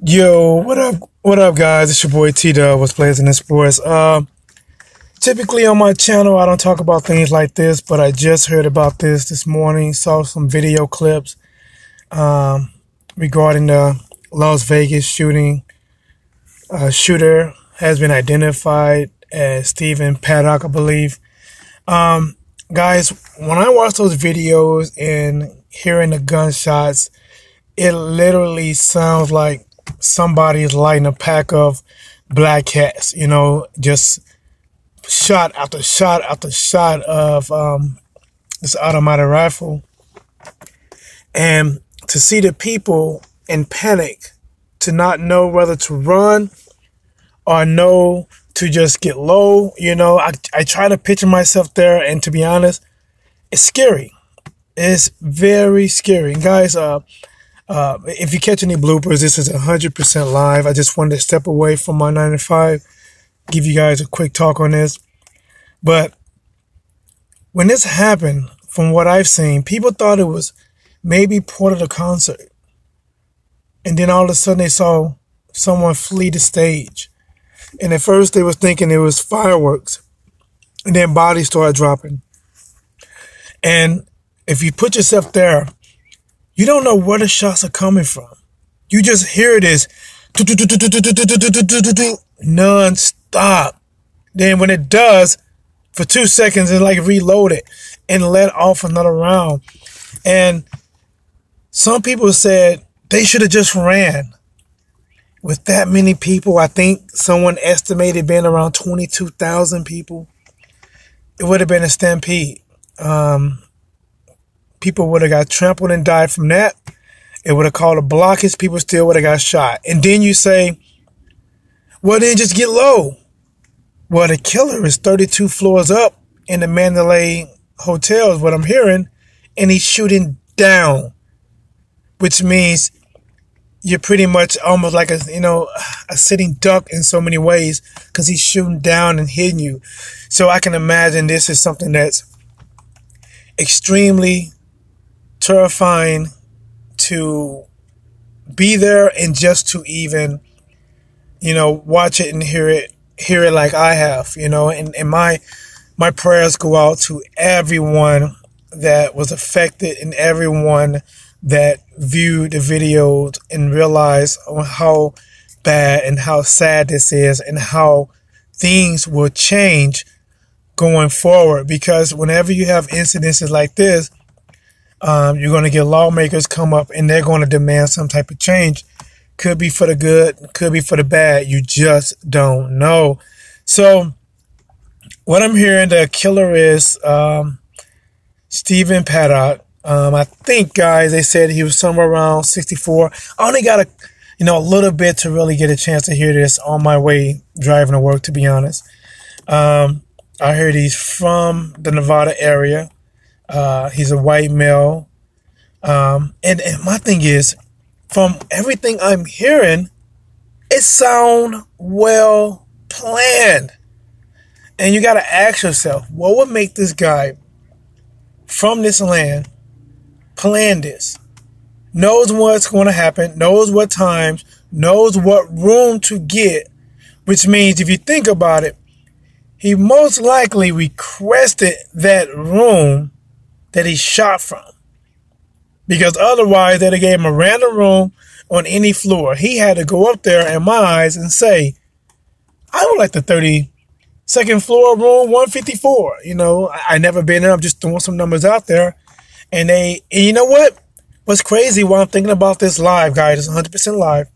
Yo, what up? What up, guys? It's your boy T-Dub, what's Players in the Sports. Typically on my channel, I don't talk about things like this, but I just heard about this morning. Saw some video clips regarding the Las Vegas shooting. Shooter has been identified as Stephen Paddock, I believe. Guys, when I watch those videos and hearing the gunshots, it literally sounds like somebody is lighting a pack of black cats, just shot after shot after shot of this automatic rifle. And to see the people in panic, to not know whether to run or know to just get low, I try to picture myself there, and to be honest, it's scary. It's very scary. And guys, if you catch any bloopers, this is 100% live. I just wanted to step away from my 9 to 5, give you guys a quick talk on this. But when this happened, from what I've seen, people thought it was maybe part of the concert. And then all of a sudden they saw someone flee the stage. And at first they was thinking it was fireworks. And then bodies started dropping. And if you put yourself there, you don't know where the shots are coming from. You just hear this non-stop. Then when it does, for 2 seconds, it like reload it and let off another round. And some people said they should have just ran. With that many people, I think someone estimated being around 22,000 people, it would have been a stampede. People would have got trampled and died from that. It would have called a blockage. People still would have got shot. And then you say, well, then just get low. Well, the killer is 32 floors up in the Mandalay hotel is what I'm hearing. And he's shooting down, which means you're pretty much almost like a sitting duck in so many ways, because he's shooting down and hitting you. So I can imagine this is something that's extremely terrifying to be there, and just to even, watch it and hear it like I have, and my prayers go out to everyone that was affected and everyone that viewed the videos and realized how bad and how sad this is, and how things will change going forward. Because whenever you have incidences like this, you're going to get lawmakers come up and they're going to demand some type of change. Could be for the good, could be for the bad. You just don't know. So what I'm hearing, the killer is Stephen Paddock. I think, guys, they said he was somewhere around 64. I only got a little bit to really get a chance to hear this on my way driving to work, to be honest. I heard he's from the Nevada area. He's a white male. And my thing is, from everything I'm hearing, it sounds well planned. And you got to ask yourself, what would make this guy from this land plan this? Knows what's going to happen, knows what times, knows what room to get, which means if you think about it, he most likely requested that room that he shot from. Because otherwise, they'd have gave him a random room on any floor. He had to go up there, in my eyes, and say, I would like the 32nd floor, room 154. I never been there. I'm just throwing some numbers out there. And you know what? What's crazy while I'm thinking about this live, guys, it's 100% live.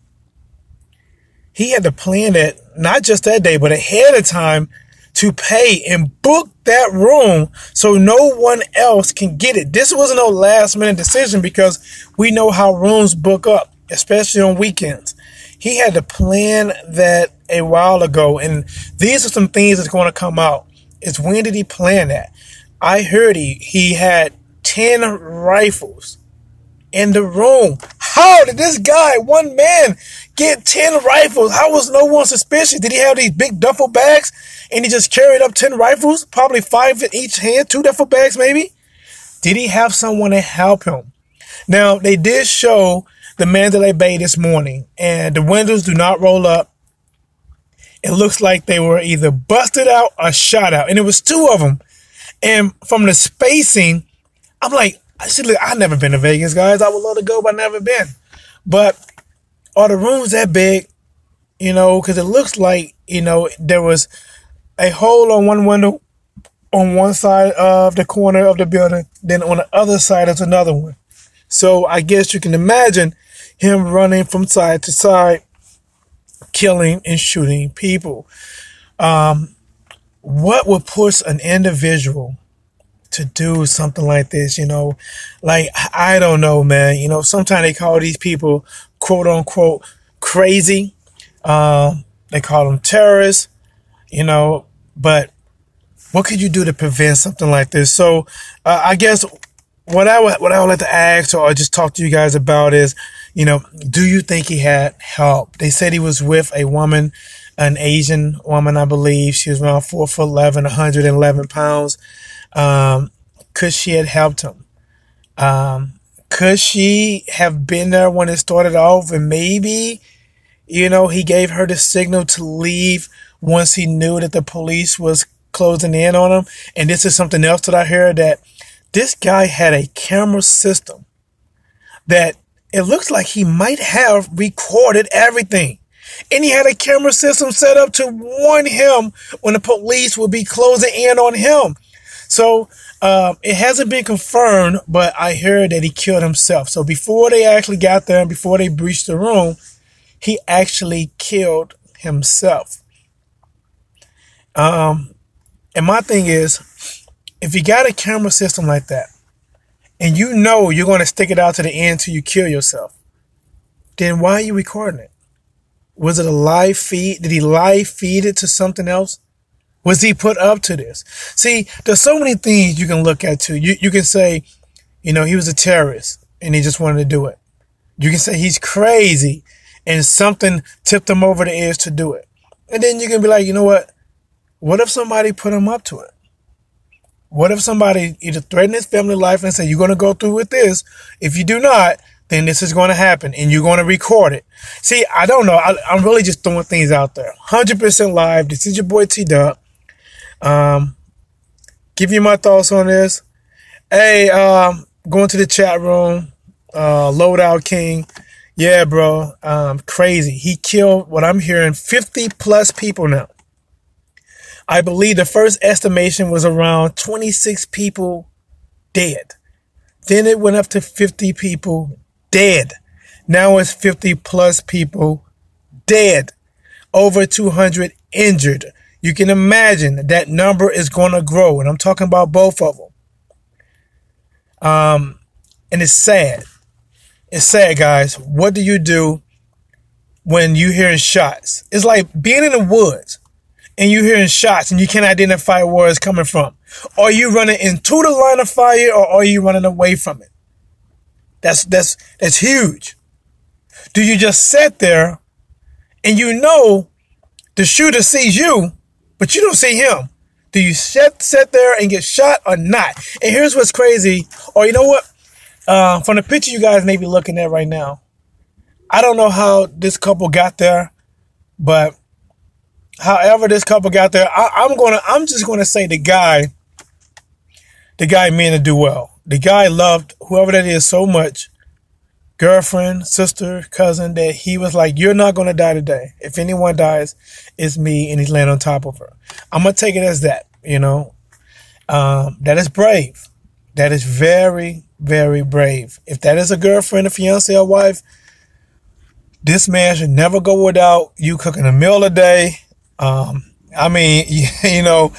He had to plan it, not just that day, but ahead of time, to pay and book that room so no one else can get it. This wasn't no last minute decision, because we know how rooms book up, especially on weekends. He had to plan that a while ago, and these are some things that's going to come out. It's when did he plan that? I heard he had 10 rifles in the room. How did this guy, one man, get 10 rifles? How was no one suspicious? Did he have these big duffel bags and he just carried up 10 rifles? Probably 5 in each hand, 2 duffel bags maybe? Did he have someone to help him? Now, they did show the Mandalay Bay this morning, and the windows do not roll up. It looks like they were either busted out or shot out, and it was two of them. And from the spacing, I'm like, I've never been to Vegas, guys. I would love to go, but I've never been. But are the rooms that big? You know, because it looks like, you know, there was a hole on one window on one side of the corner of the building. Then on the other side is another one. So I guess you can imagine him running from side to side, killing and shooting people. What would push an individual to do something like this? You know, like, I don't know, man. You know, sometimes they call these people, quote unquote, crazy. They call them terrorists, you know, but what could you do to prevent something like this? So, I guess what I would like to ask or just talk to you guys about is, you know, do you think he had help? They said he was with a woman, an Asian woman, I believe. She was around 4'11", 111 pounds. Could she have helped him? Could she have been there when it started off, and maybe, you know, he gave her the signal to leave once he knew that the police was closing in on him? And this is something else that I heard, that this guy had a camera system that it looks like he might have recorded everything. And he had a camera system set up to warn him when the police would be closing in on him. So it hasn't been confirmed, but I heard that he killed himself. So before they actually got there and before they breached the room, he actually killed himself. And my thing is, if you got a camera system like that, and you know you're going to stick it out to the end till you kill yourself, then why are you recording it? Was it a live feed? Did he live feed it to something else? Was he put up to this? See, there's so many things you can look at too. You can say, you know, he was a terrorist and he just wanted to do it. You can say he's crazy and something tipped him over the edge to do it. And then you can be like, you know what? What if somebody put him up to it? What if somebody either threatened his family life and said, you're going to go through with this? If you do not, then this is going to happen and you're going to record it. See, I don't know. I'm really just throwing things out there. 100% live. This is your boy T-Duck. Give you my thoughts on this. Hey, going to the chat room. Loadout King. Yeah, bro. Crazy. He killed, what I'm hearing, 50 plus people now. I believe the first estimation was around 26 people dead. Then it went up to 50 people dead. Now it's 50 plus people dead. Over 200 injured. You can imagine that number is going to grow. And I'm talking about both of them. And it's sad. It's sad, guys. What do you do when you hearing shots? It's like being in the woods and you hearing shots and you can't identify where it's coming from. Are you running into the line of fire or are you running away from it? That's huge. Do you just sit there and you know the shooter sees you, but you don't see him? Do you sit there and get shot or not? And here's what's crazy. Or you know what? From the picture you guys may be looking at right now, I don't know how this couple got there, but however this couple got there, I'm just gonna say the guy meant to do well. The guy loved whoever that is so much, girlfriend, sister, cousin, that he was like, you're not gonna die today. If anyone dies, it's me, and he's laying on top of her. I'm gonna take it as that, you know. That is brave. That is very, very brave. If that is a girlfriend, a fiance, or wife, this man should never go without you cooking a meal a day. I mean, you know,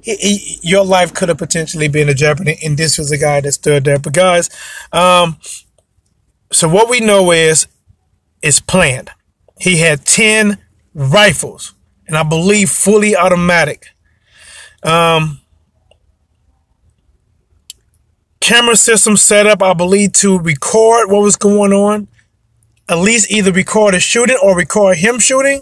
your life could have potentially been in jeopardy, and this was a guy that stood there. But guys, so what we know is it's planned. He had 10 rifles, and I believe fully automatic. Camera system set up, I believe, to record what was going on. At least either record a shooting or record him shooting,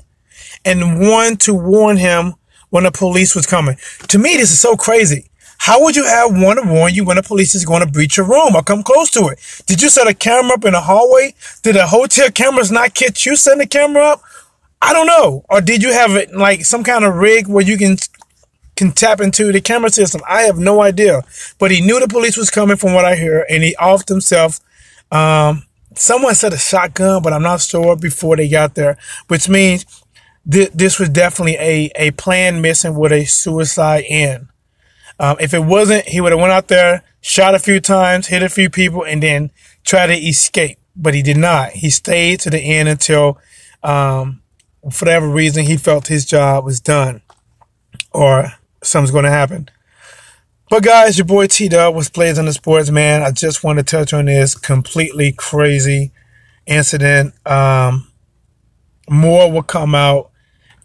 and one to warn him when the police was coming. To me, this is so crazy. How would you have one to warn you when the police is going to breach your room or come close to it? Did you set a camera up in the hallway? Did the hotel cameras not catch you setting the camera up? I don't know. Or did you have it like some kind of rig where you can tap into the camera system? I have no idea. But he knew the police was coming from what I hear, and he offed himself. Someone said a shotgun, but I'm not sure before they got there, which means this was definitely a planned mission with a suicide end. If it wasn't, he would have went out there, shot a few times, hit a few people, and then tried to escape. But he did not. He stayed to the end until, for whatever reason, he felt his job was done or something's going to happen. But guys, your boy T-Dub was Blazing the Sports, man. I just want to touch on this completely crazy incident. More will come out.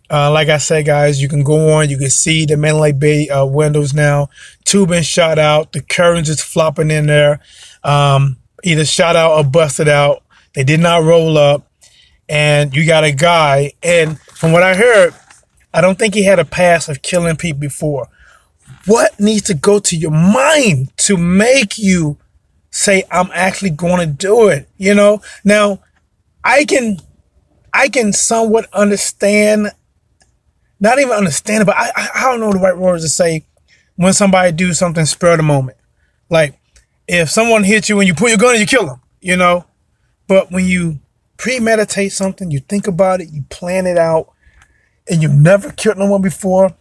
Like I said, guys, you can go on. You can see the Mandalay Bay windows now. 2 been shot out. The curtains is flopping in there. Either shot out or busted out. They did not roll up. And you got a guy. And from what I heard, I don't think he had a past of killing people before. What needs to go to your mind to make you say, I'm actually going to do it? You know, now I can somewhat understand, not even understand it, but I don't know the right words to say when somebody do something spur of the moment. Like if someone hits you and you pull your gun and you kill them, you know, but when you premeditate something, you think about it, you plan it out, and you've never killed no one before,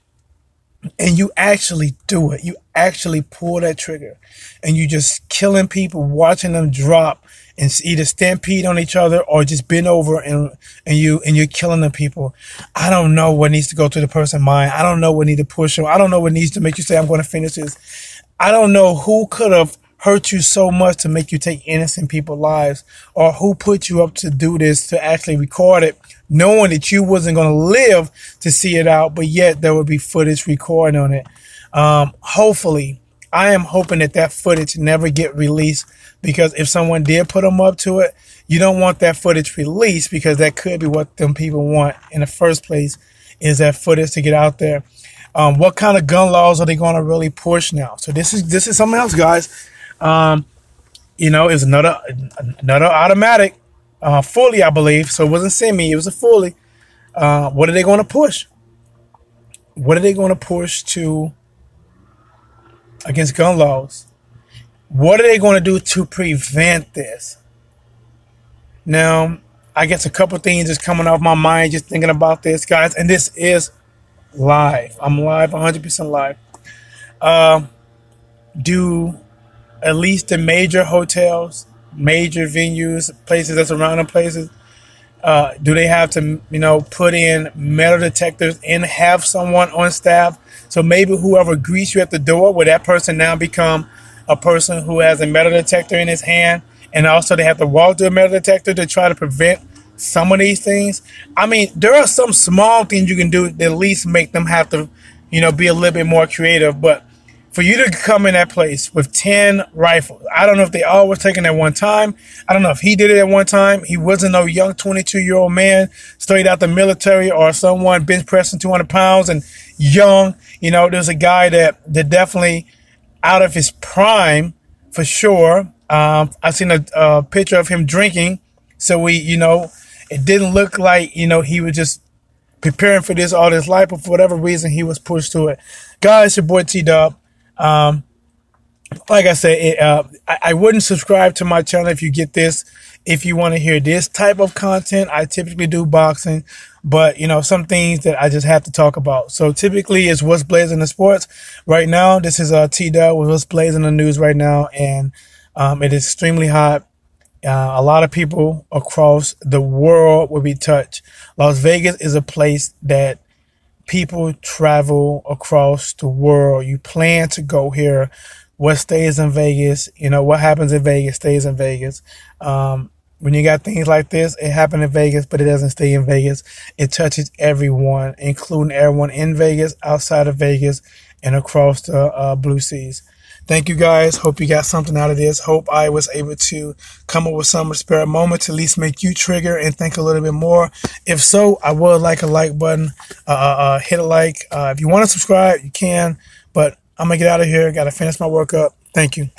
and you actually do it. You actually pull that trigger and you just killing people, watching them drop and either stampede on each other or just bend over and you're killing the people. I don't know what needs to go through the person's mind. I don't know what needs to push them. I don't know what needs to make you say, I'm going to finish this. I don't know who could have hurt you so much to make you take innocent people's lives, or who put you up to do this, to actually record it, knowing that you wasn't going to live to see it out, but yet there would be footage recording on it. Hopefully, I am hoping that footage never get released, because if someone did put them up to it, you don't want that footage released, because that could be what them people want in the first place, is that footage to get out there. What kind of gun laws are they going to really push now? So this is something else, guys. You know, it's another automatic, fully, I believe. So it wasn't semi, it was a fully. What are they going to push? What are they going to push to against gun laws? What are they going to do to prevent this? Now, I guess a couple things is coming off my mind just thinking about this, guys. And this is live. I'm live, 100% live. Do at least the major hotels, major venues, places that's around them places, do they have to, you know, put in metal detectors and have someone on staff? So maybe whoever greets you at the door, will that person now become a person who has a metal detector in his hand? And also they have to walk through a metal detector to try to prevent some of these things. I mean, there are some small things you can do that at least make them have to, you know, be a little bit more creative. But for you to come in that place with 10 rifles, I don't know if they all were taken at one time. I don't know if he did it at one time. He wasn't no young 22-year-old man straight out the military, or someone bench pressing 200 pounds and young. You know, there's a guy that definitely out of his prime for sure. I've seen a picture of him drinking. So you know, it didn't look like, you know, he was just preparing for this all his life, but for whatever reason, he was pushed to it. Guys, your boy T-Dub. Like I said, I wouldn't subscribe to my channel if you get this. If you want to hear this type of content, I typically do boxing, but you know, some things that I just have to talk about. So typically it's what's blazing the sports right now. This is T-Dub with what's blazing the news right now. And, it is extremely hot. A lot of people across the world will be touched. Las Vegas is a place that people travel across the world. You plan to go here. What stays in Vegas, you know, what happens in Vegas stays in Vegas. When you got things like this, it happened in Vegas, but it doesn't stay in Vegas. It touches everyone, including everyone in Vegas, outside of Vegas, and across the blue seas. Thank you, guys. Hope you got something out of this. Hope I was able to come up with some spare moment to at least make you trigger and think a little bit more. If so, I would like a like button. Hit a like. If you want to subscribe, you can. But I'm going to get out of here. Got to finish my workup. Thank you.